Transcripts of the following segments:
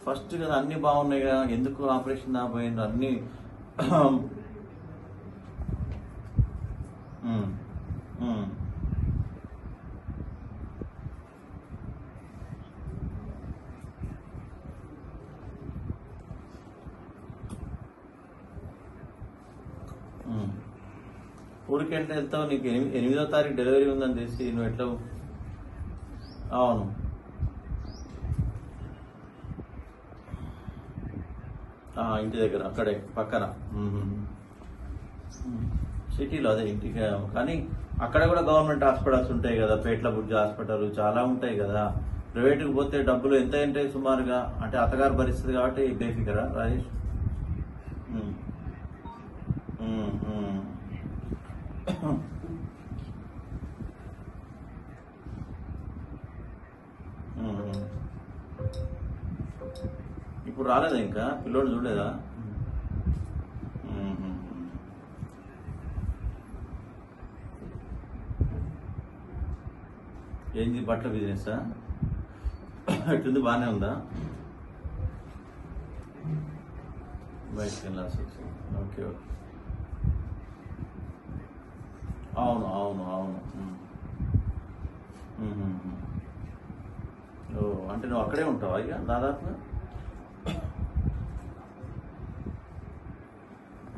First కదా అన్ని బాగున్నాయి కదా, ఎందుకు ఆపరేషన్ దాపోయిండ్రు అన్ని. ఉమ్, ఉమ్, ఉమ్. ఊరికి ఎట్లా వెళ్తావు? నీకు 8వ తారీఖు డెలివరీ ఉందని తెలిసి నువ్వు ఎట్లా? అవును. ఇంటి దగ్గర అక్కడే పక్కన. సిటీలో అదే ఇంటికి. కానీ అక్కడ కూడా గవర్నమెంట్ హాస్పిటల్స్ ఉంటాయి కదా, పేట్ల బుర్జ హాస్పిటల్ చాలా ఉంటాయి కదా. ప్రైవేట్కి పోతే డబ్బులు ఎంత ఉంటాయి సుమారుగా? అంటే అత్తగారు భరిస్తుంది కాబట్టి బేఫికరా రాజేష్? ఉమ్, ఉమ్, ఉమ్. ఉమ్. ఇప్పుడు రాలేదా ఇంకా? పిల్లోడు చూడలేదా? ఉమ్. ఏంది బట్టల బిజినెస్? ఎట్లుంది? బాగానే ఉందా? బయటకు వెళ్ళాల్సి వచ్చింది. Okay okay. అవును అవును అవును. ఓ, అంటే నువ్వు అక్కడే ఉంటావా ఇక దాదాపుగా?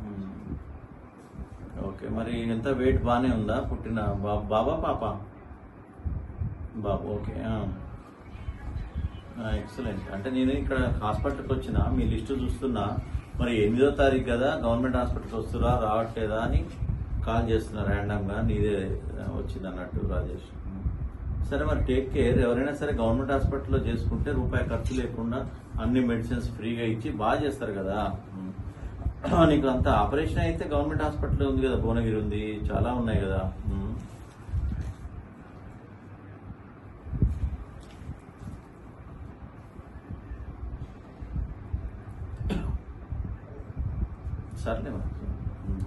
ఉమ్. ఓకే. మరి ఎంత వెయిట్ బాగానే ఉందా? పుట్టిన బాబా పాప? బాబు. ఓకే. ఎక్సలెంట్. అంటే నేను ఇక్కడ హాస్పిటల్కి వచ్చిన మీ లిస్టు చూస్తున్నా, మరి 8వ తారీఖు కదా, గవర్నమెంట్ హాస్పిటల్కి వస్తురా రావట్లేదా అని కాల్ చేస్తున్నా ర్యాండమ్గా. నీదే వచ్చింది అన్నట్టు రాజేష్. సరే, మరి టేక్ కేర్. ఎవరైనా సరే గవర్నమెంట్ హాస్పిటల్లో చేసుకుంటే రూపాయి ఖర్చు లేకుండా అన్ని మెడిసిన్స్ ఫ్రీగా ఇచ్చి బాగా చేస్తారు కదా. నీకు అంత ఆపరేషన్ అయితే గవర్నమెంట్ హాస్పిటల్ ఉంది కదా, భువనగిరి ఉంది, చాలా ఉన్నాయి కదా. సర్లే మరి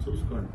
చూసుకోండి.